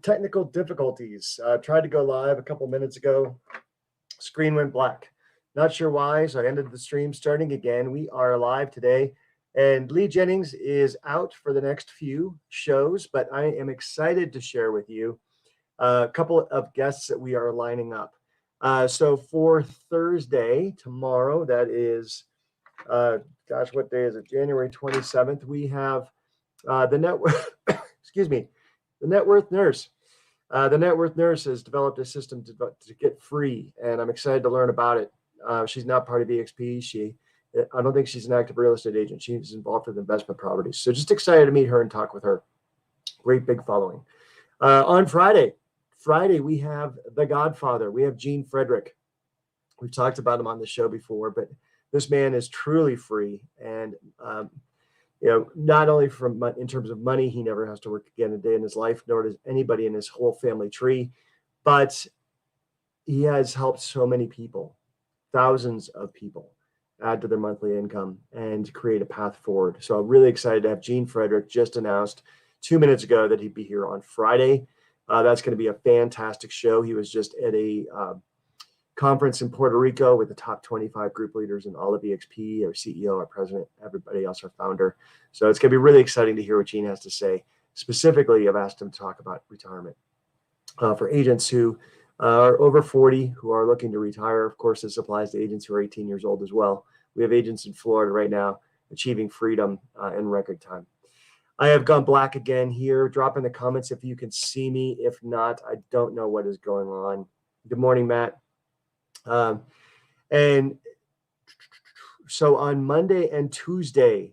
Technical difficulties. Tried to go live a couple minutes ago. Screen went black. Not sure why, so I ended the stream. Starting again. We are live today, and Lee Jennings is out for the next few shows, but I am excited to share with you a couple of guests that we are lining up. So for Thursday, tomorrow, that is, what day is it? January 27th. We have the network. Excuse me. The Net Worth Nurse. The Net Worth Nurse has developed a system to get free, and I'm excited to learn about it. She's not part of EXP. I don't think she's an active real estate agent. She's involved with investment properties. So just excited to meet her and talk with her. Great big following. On Friday, we have the Godfather. We have Frederick. We've talked about him on the show before, but this man is truly free, and not only in terms of money, he never has to work again a day in his life, nor does anybody in his whole family tree, but he has helped so many people, thousands of people, add to their monthly income and create a path forward. So I'm really excited to have Frederick. Just announced 2 minutes ago that he'd be here on Friday. That's going to be a fantastic show. He was just at a conference in Puerto Rico with the top 25 group leaders in all of EXP, our CEO, our president, everybody else, our founder. So it's going to be really exciting to hear what Gene has to say. Specifically, I've asked him to talk about retirement for agents who are over 40, who are looking to retire. Of course, this applies to agents who are 18 years old as well. We have agents in Florida right now achieving freedom in record time. I have gone black again here. Drop in the comments if you can see me. If not, I don't know what is going on. Good morning, Matt. And so on Monday and Tuesday,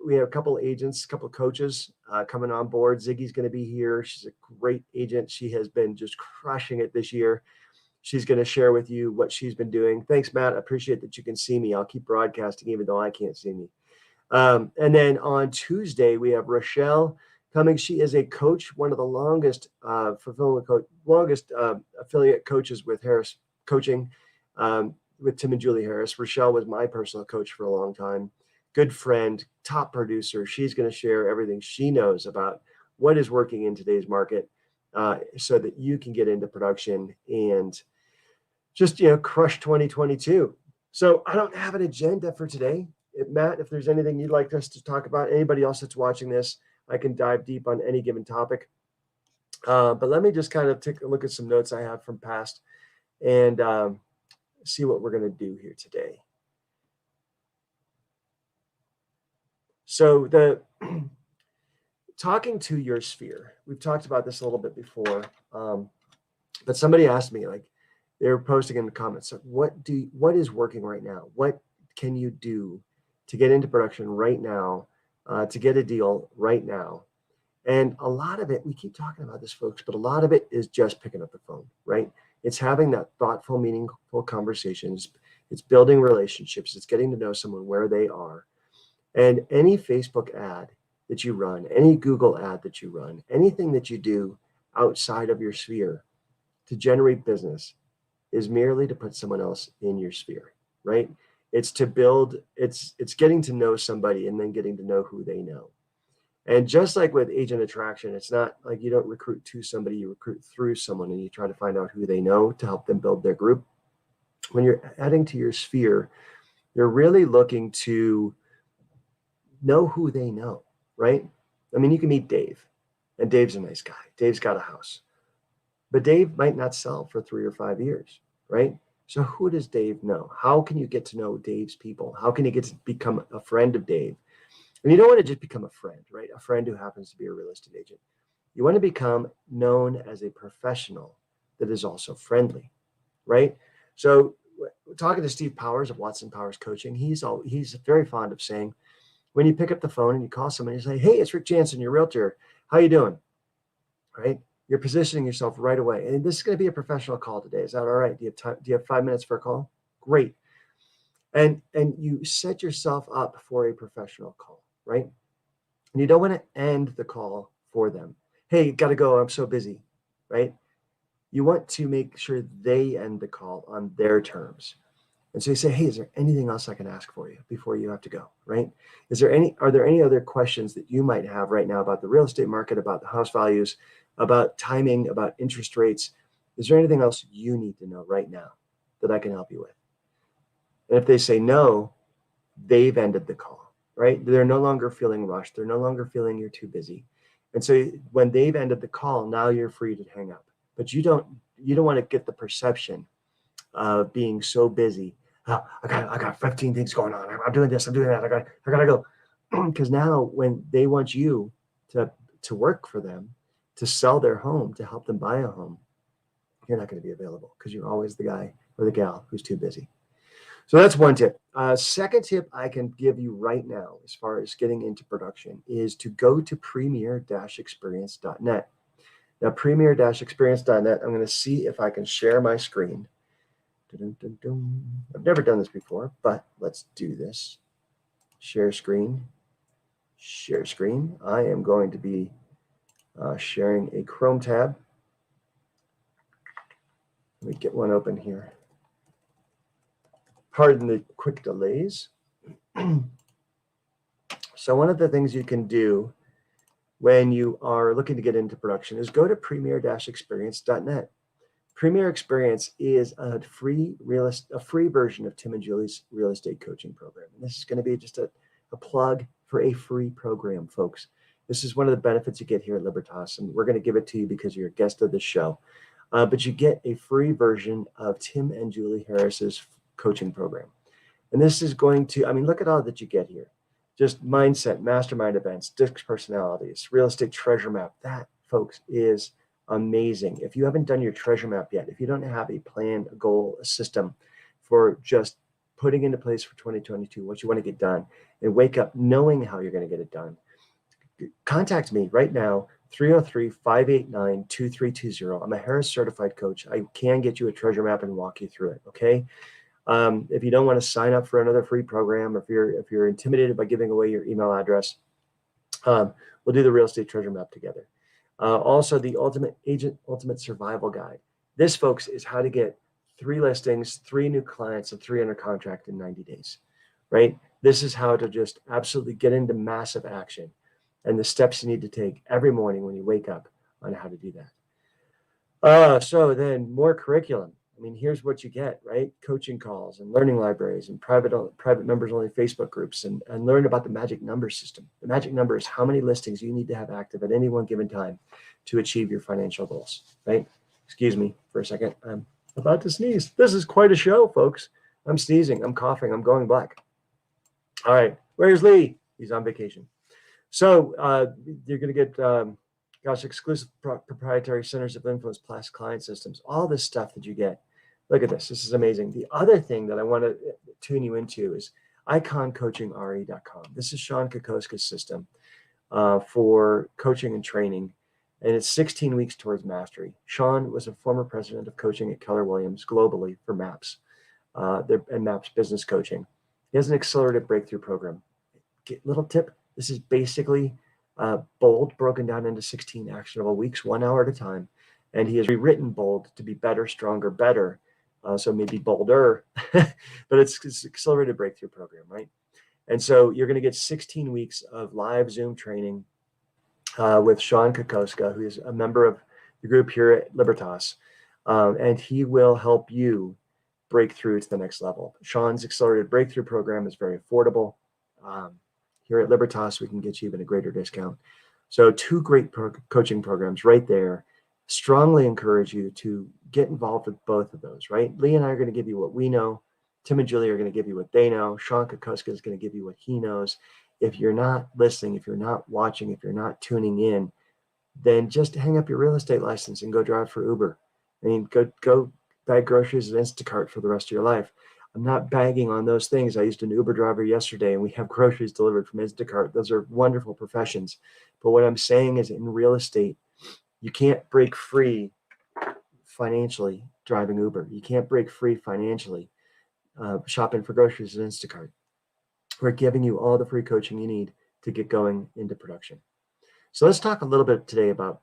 we have a couple of agents, a couple of coaches coming on board. Ziggy's going to be here. She's a great agent. She has been just crushing it this year. She's going to share with you what she's been doing. Thanks, Matt. I appreciate that you can see me. I'll keep broadcasting even though I can't see me. And then on Tuesday, we have Rochelle coming. She is a coach, one of the longest affiliate coaches with Harris Coaching, with Tim and Julie Harris. Rochelle was my personal coach for a long time. Good friend, top producer. She's going to share everything she knows about what is working in today's market, so that you can get into production and just, crush 2022. So I don't have an agenda for today. Matt, if there's anything you'd like us to talk about, anybody else that's watching this, I can dive deep on any given topic. But let me just kind of take a look at some notes I have from past and see what we're going to do here today. So the talking to your sphere, we've talked about this a little bit before, but somebody asked me, like, they were posting in the comments, what is working right now? What can you do to get into production right now, to get a deal right now? And a lot of it, we keep talking about this, folks, but a lot of it is just picking up the phone, right? It's having that thoughtful, meaningful conversations. It's building relationships. It's getting to know someone where they are. And any Facebook ad that you run, any Google ad that you run, anything that you do outside of your sphere to generate business is merely to put someone else in your sphere, right? It's to build, it's getting to know somebody and then getting to know who they know. And just like with agent attraction, it's not like you don't recruit to somebody, you recruit through someone and you try to find out who they know to help them build their group. When you're adding to your sphere, you're really looking to know who they know, right? I mean, you can meet Dave, and Dave's a nice guy. Dave's got a house, but Dave might not sell for 3 or 5 years, right? So who does Dave know? How can you get to know Dave's people? How can you get to become a friend of Dave? And you don't want to just become a friend, right? A friend who happens to be a real estate agent. You want to become known as a professional that is also friendly, right? So talking to Steve Powers of Watson Powers Coaching, he's very fond of saying, when you pick up the phone and you call somebody, you say, hey, it's Rick Jansen, your realtor. How you doing? Right? You're positioning yourself right away. And this is going to be a professional call today. Is that all right? Do you have time? Do you have 5 minutes for a call? Great. And you set yourself up for a professional call, right? And you don't want to end the call for them. Hey, got to go. I'm so busy, right? You want to make sure they end the call on their terms. And so you say, hey, is there anything else I can ask for you before you have to go, right? Are there any other questions that you might have right now about the real estate market, about the house values, about timing, about interest rates. Is there anything else you need to know right now that I can help you with? And if they say no, they've ended the call, right? They're no longer feeling rushed. They're no longer feeling you're too busy. And so when they've ended the call, now you're free to hang up. But you don't want to get the perception of being so busy. Oh, I got 15 things going on. I'm doing this, I'm doing that. I gotta go. Because now when they want you to work for them, to sell their home, to help them buy a home, you're not going to be available because you're always the guy or the gal who's too busy. So that's one tip. Second tip I can give you right now as far as getting into production is to go to premier-experience.net. Now, premier-experience.net, I'm going to see if I can share my screen. I've never done this before, but let's do this. Share screen. Share screen. I am going to be sharing a Chrome tab. Let me get one open here. Pardon the quick delays. So one of the things you can do when you are looking to get into production is go to premier-experience.net. Premier Experience is a free version of Tim and Julie's real estate coaching program. And this is going to be just a plug for a free program, folks. This is one of the benefits you get here at Libertas, and we're going to give it to you because you're a guest of the show. But you get a free version of Tim and Julie Harris's coaching program. And this is going to, look at all that you get here. Just mindset, mastermind events, DISC personalities, real estate treasure map. That, folks, is amazing. If you haven't done your treasure map yet, if you don't have a plan, a goal, a system for just putting into place for 2022, what you want to get done, and wake up knowing how you're going to get it done, contact me right now, 303-589-2320. I'm a Harris certified coach. I can get you a treasure map and walk you through it. Okay. If you don't want to sign up for another free program, if you're intimidated by giving away your email address, we'll do the real estate treasure map together. Also, the Ultimate Survival Guide. This, folks, is how to get 3 listings, 3 new clients, and 3 under contract in 90 days, right? This is how to just absolutely get into massive action and the steps you need to take every morning when you wake up on how to do that. So then more curriculum. Here's what you get, right? Coaching calls and learning libraries and private members only Facebook groups and learn about the magic number system. The magic number is how many listings you need to have active at any one given time to achieve your financial goals, right? Excuse me for a second. I'm about to sneeze. This is quite a show, folks. I'm sneezing. I'm coughing. I'm going black. All right. Where's Lee? He's on vacation. So you're going to get, exclusive proprietary centers of influence plus client systems, all this stuff that you get. Look at this. This is amazing. The other thing that I want to tune you into is iconcoachinre.com. This is Sean Kokoska's system for coaching and training, and it's 16 weeks towards mastery. Sean was a former president of coaching at Keller Williams globally for MAPS and MAPS business coaching. He has an accelerated breakthrough program. Little tip, this is basically Bold broken down into 16 actionable weeks, 1 hour at a time. And he has rewritten Bold to be better, stronger, better. So maybe bolder, but it's accelerated breakthrough program, right? And so you're going to get 16 weeks of live Zoom training with Sean Kokoska, who is a member of the group here at Libertas. And he will help you break through to the next level. Sean's accelerated breakthrough program is very affordable. Here at Libertas, we can get you even a greater discount. So 2 great coaching programs right there. Strongly encourage you to get involved with both of those, right? Lee and I are going to give you what we know. Tim and Julie are going to give you what they know. Sean Kokoska is going to give you what he knows. If you're not listening, if you're not watching, if you're not tuning in, then just hang up your real estate license and go drive for Uber. Go bag groceries at Instacart for the rest of your life. I'm not bagging on those things. I used an Uber driver yesterday, and we have groceries delivered from Instacart. Those are wonderful professions. But what I'm saying is in real estate, you can't break free financially driving Uber. You can't break free financially shopping for groceries at Instacart. We're giving you all the free coaching you need to get going into production. So let's talk a little bit today about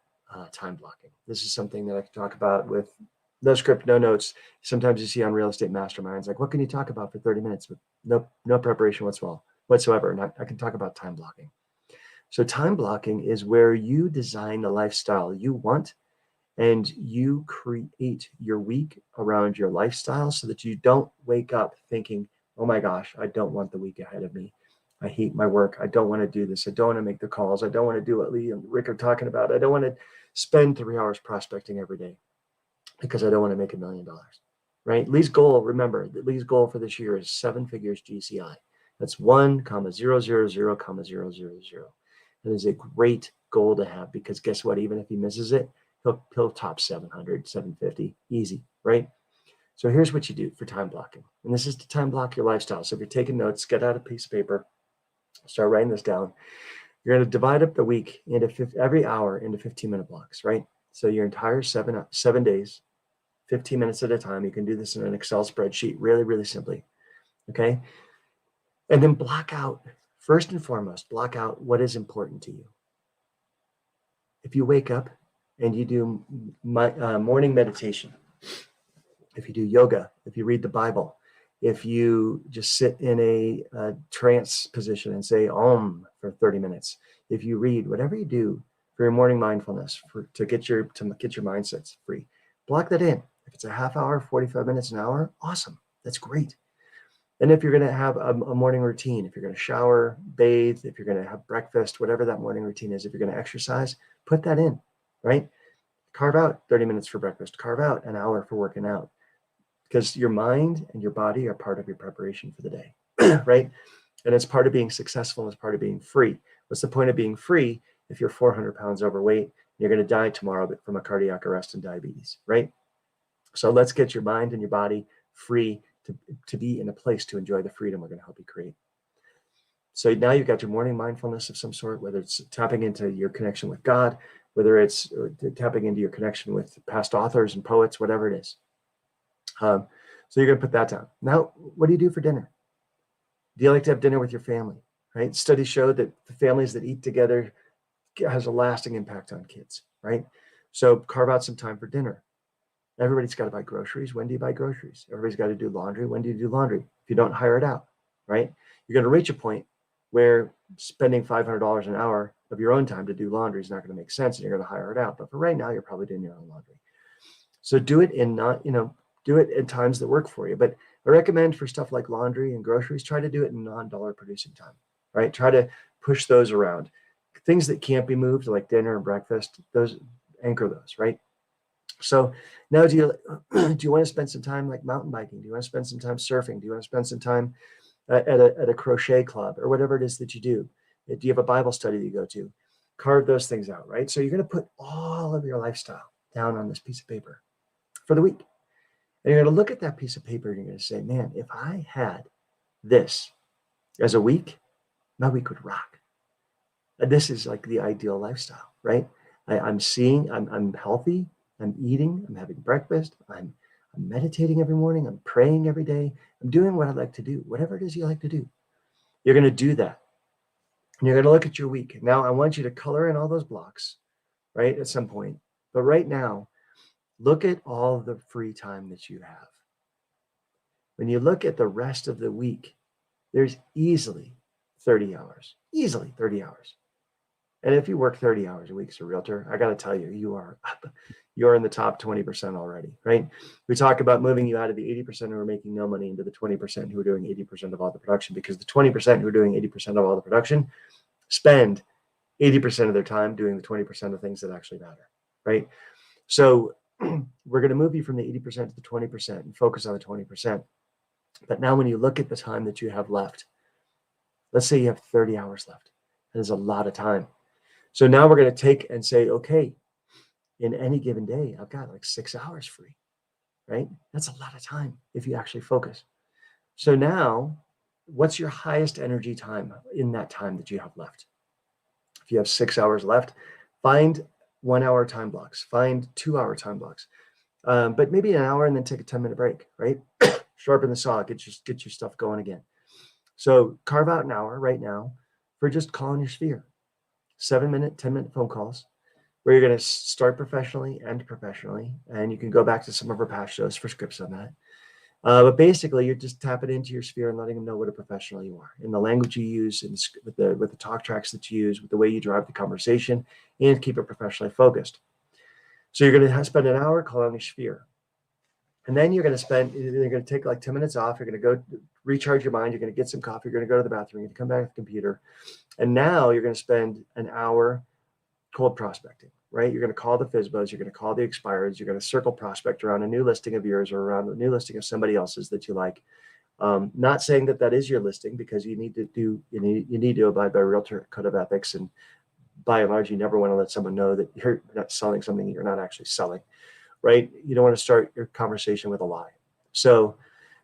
time blocking. This is something that I can talk about with no script, no notes. Sometimes you see on real estate masterminds, like, what can you talk about for 30 minutes with no preparation whatsoever? And I can talk about time blocking. So time blocking is where you design the lifestyle you want and you create your week around your lifestyle so that you don't wake up thinking, oh my gosh, I don't want the week ahead of me. I hate my work. I don't want to do this. I don't want to make the calls. I don't want to do what Lee and Rick are talking about. I don't want to spend 3 hours prospecting every day because I don't want to make $1 million, right? Lee's goal, remember, Lee's goal for this year is 7 figures GCI. That's 1,000,000,000. That is a great goal to have because guess what? Even if he misses it, he'll top 700, 750, easy, right? So here's what you do for time blocking. And this is to time block your lifestyle. So if you're taking notes, get out a piece of paper, start writing this down. You're going to divide up the week into every hour into 15-minute blocks, right? So your entire 7 days, 15 minutes at a time. You can do this in an Excel spreadsheet really, really simply, okay? And then block out, first and foremost, block out what is important to you. If you wake up and you do morning meditation, if you do yoga, if you read the Bible, if you just sit in a trance position and say Om for 30 minutes, if you read, whatever you do for your morning mindfulness to get your mindsets free, block that in. If it's a half hour, 45 minutes, an hour, awesome. That's great. And if you're going to have a morning routine, if you're going to shower, bathe, if you're going to have breakfast, whatever that morning routine is, if you're going to exercise, put that in, right? Carve out 30 minutes for breakfast, carve out an hour for working out, because your mind and your body are part of your preparation for the day, right? And it's part of being successful and it's part of being free. What's the point of being free if you're 400 pounds overweight? You're going to die tomorrow from a cardiac arrest and diabetes, right? So let's get your mind and your body free to be in a place to enjoy the freedom we're going to help you create. So now you've got your morning mindfulness of some sort, whether it's tapping into your connection with God, whether it's tapping into your connection with past authors and poets, whatever it is. So you're going to put that down. Now, what do you do for dinner? Do you like to have dinner with your family, right? Studies show that the families that eat together has a lasting impact on kids, right? So carve out some time for dinner. Everybody's got to buy groceries. When do you buy groceries? Everybody's got to do laundry. When do you do laundry? If you don't, hire it out, right? You're going to reach a point where spending $500 an hour of your own time to do laundry is not going to make sense, and you're going to hire it out. But for right now, you're probably doing your own laundry. So do it do it in times that work for you. But I recommend for stuff like laundry and groceries, try to do it in non-dollar producing time, right? Try to push those around. Things that can't be moved, like dinner and breakfast, those anchor those, right? So now do you want to spend some time like mountain biking? Do you want to spend some time surfing? Do you want to spend some time at a crochet club or whatever it is that you do? Do you have a Bible study that you go to? Carve those things out, right? So you're going to put all of your lifestyle down on this piece of paper for the week. And you're going to look at that piece of paper and you're going to say, man, if I had this as a week, my week would rock. And this is like the ideal lifestyle, right? I'm healthy. I'm eating, I'm having breakfast, I'm meditating every morning, I'm praying every day, I'm doing what I like to do, whatever it is you like to do. You're going to do that. And you're going to look at your week. Now, I want you to color in all those blocks, right, at some point. But right now, look at all the free time that you have. When you look at the rest of the week, there's easily 30 hours, easily 30 hours. And if you work 30 hours a week as a realtor, I got to tell you, you're in the top 20% already, right? We talk about moving you out of the 80% who are making no money into the 20% who are doing 80% of all the production, because the 20% who are doing 80% of all the production spend 80% of their time doing the 20% of things that actually matter, right? So we're going to move you from the 80% to the 20% and focus on the 20%. But now when you look at the time that you have left, let's say you have 30 hours left. That is a lot of time. So now we're going to take and say, okay, in any given day, I've got like 6 hours free, right? That's a lot of time if you actually focus. So now, what's your highest energy time in that time that you have left? If you have 6 hours left, find 1 hour time blocks, find 2 hour time blocks, but maybe an hour and then take a 10-minute break, right? Sharpen the saw, get your stuff going again. So carve out an hour right now for just calling your sphere. 7-minute, 10-minute phone calls where you're going to start professionally, end professionally. And you can go back to some of our past shows for scripts on that. But basically, you're just tapping into your sphere and letting them know what a professional you are, in the language you use, and with the talk tracks that you use, with the way you drive the conversation, and keep it professionally focused. So you're going to spend an hour calling your sphere. And then you're going to take like 10 minutes off. You're going to go recharge your mind. You're going to get some coffee. You're going to go to the bathroom. You're going to come back to the computer. And now you're going to spend an hour cold prospecting, right? You're going to call the FSBOs. You're going to call the expireds. You're going to circle prospect around a new listing of yours or around a new listing of somebody else's that you like. Not saying that is your listing, because you need to abide by Realtor Code of Ethics. And by and large, you never want to let someone know that you're not selling something that you're not actually selling. Right? You don't want to start your conversation with a lie. So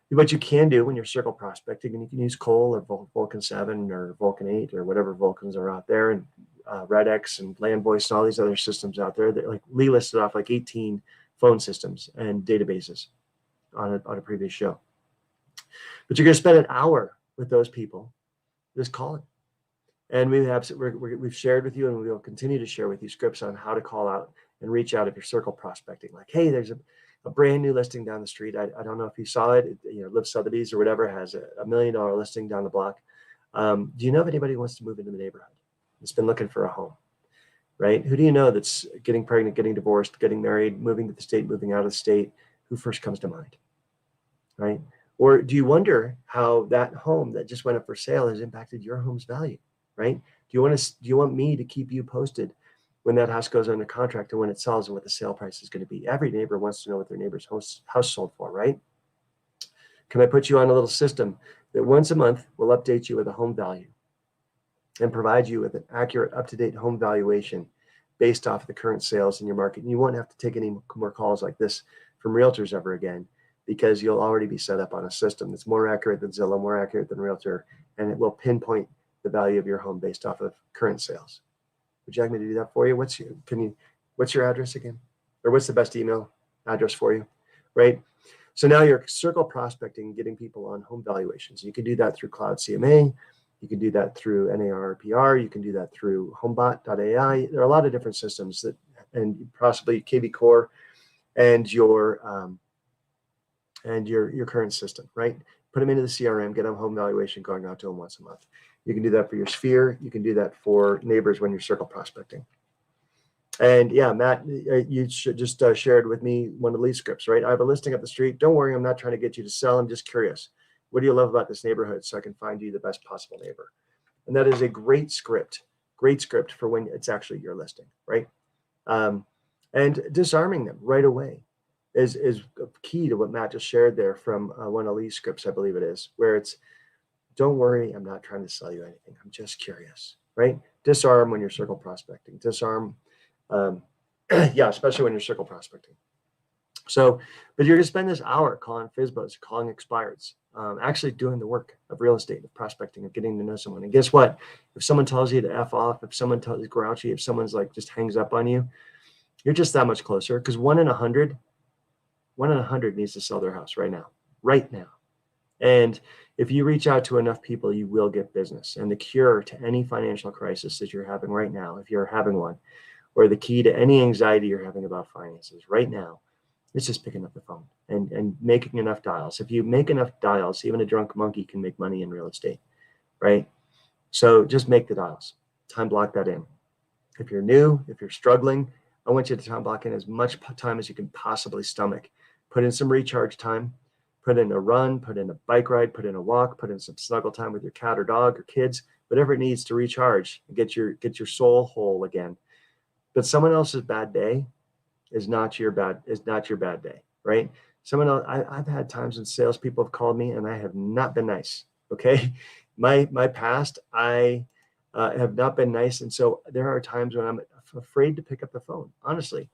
what you can do when you're circle prospecting, and you can use Cole or Vulcan 7 or Vulcan 8 or whatever Vulcans are out there, and RedX and LandVoice and all these other systems out there that, like Lee listed off like 18 phone systems and databases on a previous show. But you're going to spend an hour with those people just calling. And we've shared with you, and we will continue to share with you, scripts on how to call out and reach out if you're circle prospecting. Like, hey, there's a brand new listing down the street. I don't know if you saw it. Live Sotheby's or whatever has $1 million listing down the block. Do you know if anybody wants to move into the neighborhood? It's been looking for a home, right? Who do you know that's getting pregnant, getting divorced, getting married, moving to the state, moving out of the state? Who first comes to mind, right? Or do you wonder how that home that just went up for sale has impacted your home's value, right? Do you want me to keep you posted when that house goes under contract and when it sells and what the sale price is going to be? Every neighbor wants to know what their neighbor's house sold for, right? Can I put you on a little system that once a month will update you with a home value and provide you with an accurate, up-to-date home valuation based off of the current sales in your market? And you won't have to take any more calls like this from realtors ever again, because you'll already be set up on a system that's more accurate than Zillow, more accurate than Realtor, and it will pinpoint the value of your home based off of current sales. Would you like me to do that for you? What's your address again? Or what's the best email address for you, right? So now you're circle prospecting, getting people on home valuations. You can do that through Cloud CMA. You can do that through NARPR. You can do that through homebot.ai. There are a lot of different systems that, and possibly KV Core and your current system, right? Put them into the CRM, get them home valuation going out to them once a month. You can do that for your sphere. You can do that for neighbors when you're circle prospecting. And yeah, Matt, you just shared with me one of Lee's scripts, right? I have a listing up the street. Don't worry, I'm not trying to get you to sell. I'm just curious. What do you love about this neighborhood so I can find you the best possible neighbor? And that is a great script for when it's actually your listing, right? And disarming them right away is key to what Matt just shared there from one of Lee's scripts, I believe it is, where it's, don't worry, I'm not trying to sell you anything. I'm just curious, right? Disarm when you're circle prospecting. Disarm, yeah, especially when you're circle prospecting. So, but you're going to spend this hour calling FSBOs, calling expireds, actually doing the work of real estate, of prospecting, of getting to know someone. And guess what? If someone tells you to F off, if someone tells you grouchy, if someone's like just hangs up on you, you're just that much closer, because 1 in 100 needs to sell their house right now. And if you reach out to enough people, you will get business. And the cure to any financial crisis that you're having right now, if you're having one, or the key to any anxiety you're having about finances right now, it's just picking up the phone and making enough dials. If you make enough dials, even a drunk monkey can make money in real estate, right? So just make the dials. Time block that in. If you're new, if you're struggling, I want you to time block in as much time as you can possibly stomach. Put in some recharge time. Put in a run, put in a bike ride, put in a walk, put in some snuggle time with your cat or dog or kids, whatever it needs to recharge and get your soul whole again. But someone else's bad day is not your bad day, right? Someone else, I've had times when salespeople have called me and I have not been nice. Okay, my past, I have not been nice, and so there are times when I'm afraid to pick up the phone, honestly,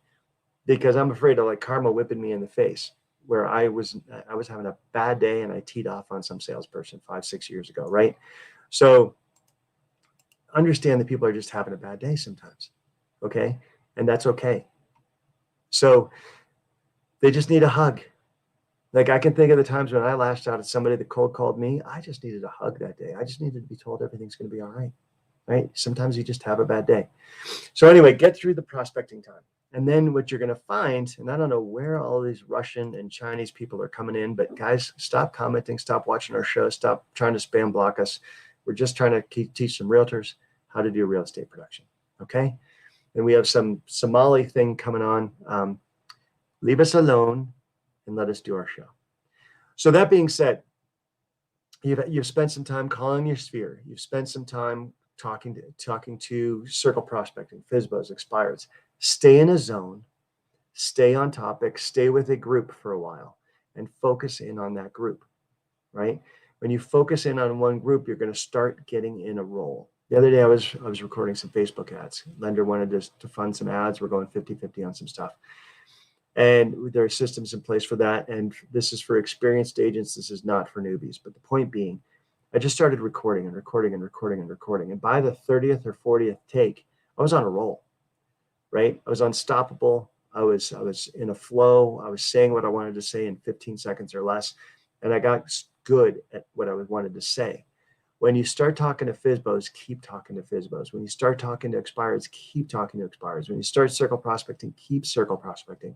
because I'm afraid of like karma whipping me in the face. Where I was having a bad day and I teed off on some salesperson 5-6 years ago, right? So understand that people are just having a bad day sometimes, okay? And that's okay. So they just need a hug. Like I can think of the times when I lashed out at somebody that cold called me. I just needed a hug that day. I just needed to be told everything's going to be all right, right? Sometimes you just have a bad day. So anyway, get through the prospecting time. And then what you're going to find, and I don't know where all these Russian and Chinese people are coming in, but guys, stop commenting, stop watching our show, stop trying to spam block us. We're just trying to teach some realtors how to do real estate production. Okay. And we have some Somali thing coming on. Leave us alone and let us do our show. So that being said, you've spent some time calling your sphere. You've spent some time talking to circle prospecting, FSBOs, expireds. Stay in a zone, stay on topic, stay with a group for a while, and focus in on that group, right? When you focus in on one group, you're going to start getting in a role. The other day, I was recording some Facebook ads. Lender wanted to fund some ads. We're going 50-50 on some stuff. And there are systems in place for that. And this is for experienced agents. This is not for newbies. But the point being, I just started recording. And by the 30th or 40th take, I was on a roll, right? I was unstoppable. I was in a flow. I was saying what I wanted to say in 15 seconds or less. And I got good at what I wanted to say. When you start talking to FSBOs, keep talking to FSBOs. When you start talking to expireds, keep talking to expireds. When you start circle prospecting, keep circle prospecting.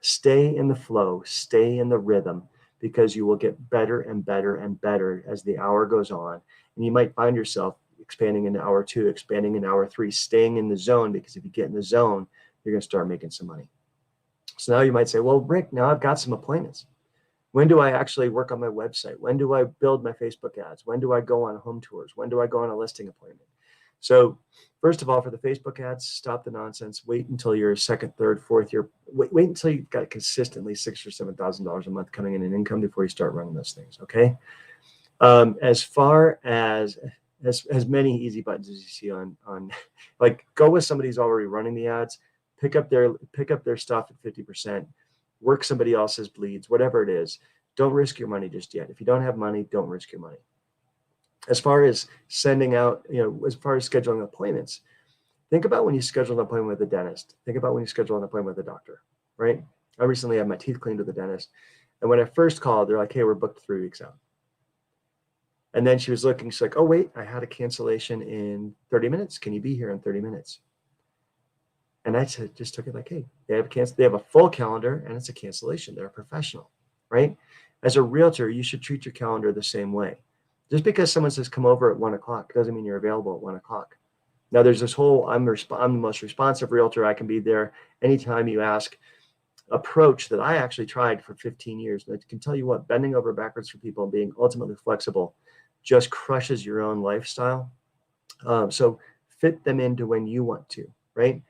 Stay in the flow, stay in the rhythm, because you will get better and better and better as the hour goes on. And you might find yourself expanding into hour 2, expanding in hour 3, staying in the zone, because if you get in the zone, you're going to start making some money. So now you might say, well, Rick, now I've got some appointments. When do I actually work on my website? When do I build my Facebook ads? When do I go on home tours? When do I go on a listing appointment? So first of all, for the Facebook ads, stop the nonsense. Wait until your second, third, fourth year. Wait until you've got consistently $6,000 or $7,000 a month coming in income before you start running those things. Okay. As far as many easy buttons as you see on like, go with somebody who's already running the ads, pick up their stuff at 50%, work somebody else's bleeds, whatever it is. Don't risk your money just yet. If you don't have money, don't risk your money. As far as sending out, as far as scheduling appointments, think about when you schedule an appointment with a dentist. Think about when you schedule an appointment with a doctor, right? I recently had my teeth cleaned with a dentist. And when I first called, they're like, hey, we're booked 3 weeks out. And then she was looking, she's like, oh, wait, I had a cancellation in 30 minutes. Can you be here in 30 minutes? And I just took it like, hey, they have a full calendar and it's a cancellation. They're a professional, right? As a realtor, you should treat your calendar the same way. Just because someone says come over at 1 o'clock doesn't mean you're available at 1 o'clock. Now there's this whole I'm the most responsive realtor. I can be there anytime you ask approach that I actually tried for 15 years. And I can tell you what, bending over backwards for people and being ultimately flexible just crushes your own lifestyle. So fit them into when you want to, right?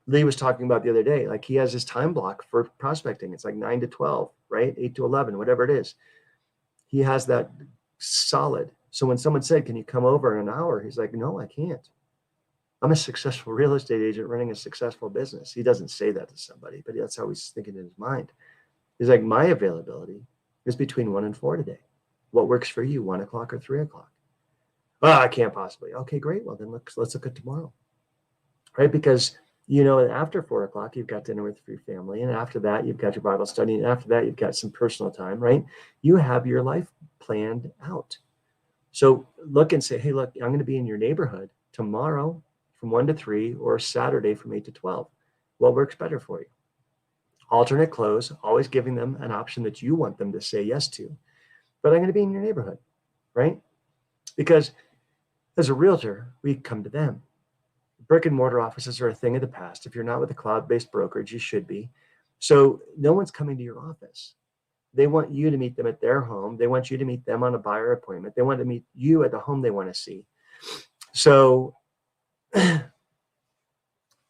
Lee was talking about the other day, like he has his time block for prospecting. It's like 9 to 12, right? 8 to 11, whatever it is. He has that solid. So when someone said, can you come over in an hour? He's like, no, I can't. I'm a successful real estate agent running a successful business. He doesn't say that to somebody, but that's how he's thinking in his mind. He's like, my availability is between 1 and 4 today. What works for you, 1 o'clock or 3 o'clock? Oh, I can't possibly. Okay, great. Well, then let's look at tomorrow, right? Because after 4 o'clock, you've got dinner with your family. And after that, you've got your Bible study. And after that, you've got some personal time, right? You have your life planned out. So look and say, hey, look, I'm going to be in your neighborhood tomorrow from 1 to 3 or Saturday from 8 to 12. What works better for you? Alternate close, always giving them an option that you want them to say yes to. But I'm going to be in your neighborhood, right? Because as a realtor, we come to them. Brick and mortar offices are a thing of the past. If you're not with a cloud-based brokerage, you should be. So no one's coming to your office. They want you to meet them at their home. They want you to meet them on a buyer appointment. They want to meet you at the home they want to see. So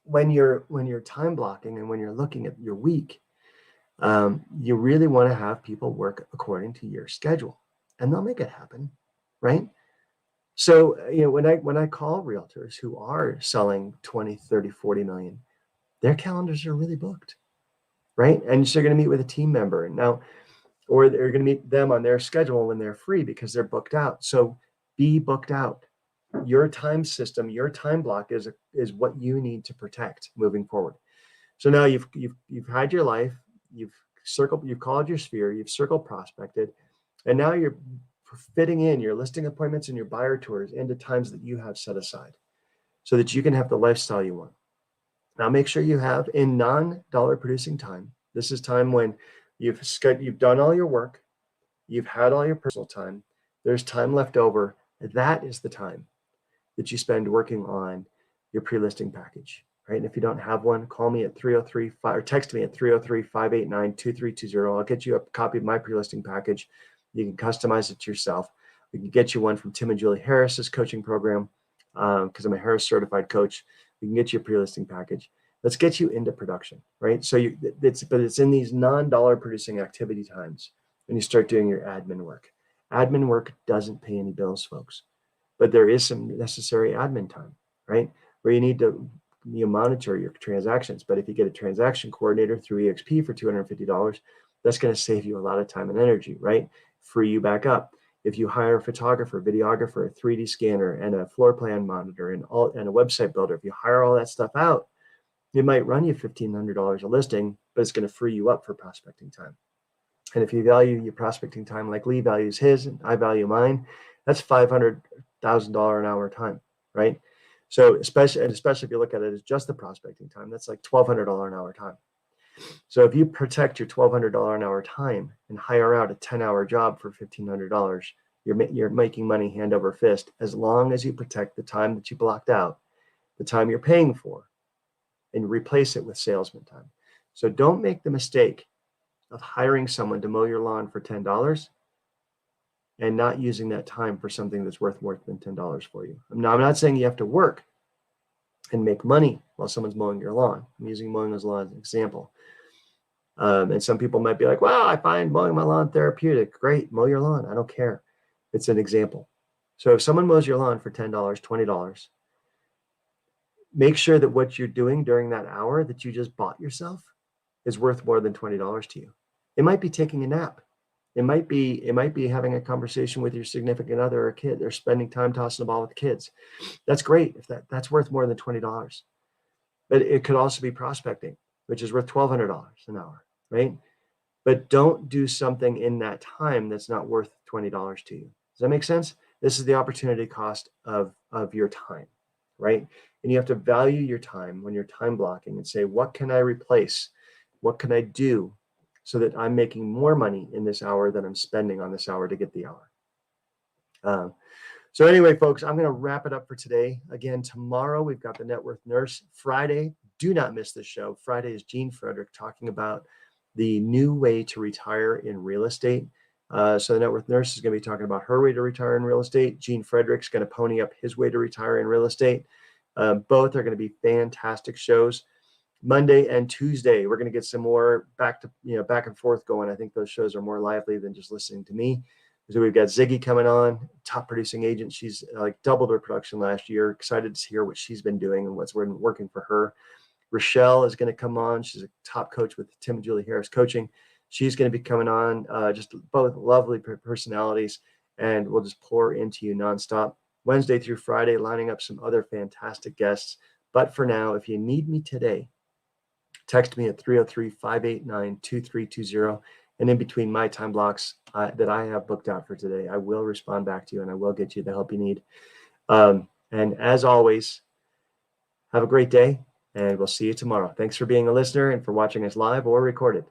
when you're time blocking and when you're looking at your week, you really want to have people work according to your schedule, and they'll make it happen, right? So, when I call realtors who are selling 20, 30, 40 million, their calendars are really booked, right? And so you're going to meet with a team member now, or they're going to meet them on their schedule when they're free because they're booked out. So be booked out. Your time system, your time block is what you need to protect moving forward. So now you've had your life, you've called your sphere, you've circled prospected, and now you're fitting in your listing appointments and your buyer tours into times that you have set aside so that you can have the lifestyle you want. Now make sure you have in non-dollar producing time. This is time when you've done all your work, you've had all your personal time, there's time left over. That is the time that you spend working on your pre-listing package, right? And if you don't have one, call me at 303 or text me at 303-589-2320. I'll get you a copy of my pre-listing package. You can customize it to yourself. We can get you one from Tim and Julie Harris's coaching program because I'm a Harris certified coach. We can get you a pre-listing package. Let's get you into production, right? So it's in these non-dollar producing activity times when you start doing your admin work. Admin work doesn't pay any bills, folks, but there is some necessary admin time, right? Where you need to monitor your transactions. But if you get a transaction coordinator through EXP for $250, that's going to save you a lot of time and energy, right? Free you back up. If you hire a photographer, videographer, a 3D scanner, and a floor plan monitor, and a website builder, if you hire all that stuff out, it might run you $1,500 a listing, but it's going to free you up for prospecting time. And if you value your prospecting time like Lee values his, and I value mine, that's $500,000 an hour time, right? So especially if you look at it as just the prospecting time, that's like $1,200 an hour time. So if you protect your $1,200 an hour time and hire out a 10-hour job for $1,500, you're making money hand over fist, as long as you protect the time that you blocked out, the time you're paying for, and replace it with salesman time. So don't make the mistake of hiring someone to mow your lawn for $10 and not using that time for something that's worth more than $10 for you. Now, I'm not saying you have to work and make money while someone's mowing your lawn. I'm using mowing his lawn as an example. And some people might be like, well, I find mowing my lawn therapeutic. Great, mow your lawn. I don't care. It's an example. So if someone mows your lawn for $10, $20, make sure that what you're doing during that hour that you just bought yourself is worth more than $20 to you. It might be taking a nap. It might be having a conversation with your significant other or kid. They're spending time tossing the ball with kids. That's great if that's worth more than $20. But it could also be prospecting, which is worth $1,200 an hour, right? But don't do something in that time that's not worth $20 to you. Does that make sense? This is the opportunity cost of your time, right? And you have to value your time when you're time blocking and say, what can I replace? What can I do so that I'm making more money in this hour than I'm spending on this hour to get the hour? So anyway, folks, I'm going to wrap it up for today. Again, tomorrow we've got the Net Worth Nurse. Friday, do not miss this show. Friday is Jean Frederick talking about the new way to retire in real estate. So the Net Worth Nurse is going to be talking about her way to retire in real estate. Jean Frederick's going to pony up his way to retire in real estate. Both are going to be fantastic shows. Monday and Tuesday, we're going to get some more back and forth going. I think those shows are more lively than just listening to me. So we've got Ziggy coming on, top producing agent. She's doubled her production last year. Excited to hear what she's been doing and what's been working for her. Rochelle is going to come on. She's a top coach with Tim and Julie Harris Coaching. She's going to be coming on. Just both lovely personalities, and we'll just pour into you nonstop. Wednesday through Friday, lining up some other fantastic guests. But for now, if you need me today, text me at 303-589-2320. And in between my time blocks that I have booked out for today, I will respond back to you and I will get you the help you need. And as always, have a great day and we'll see you tomorrow. Thanks for being a listener and for watching us live or recorded.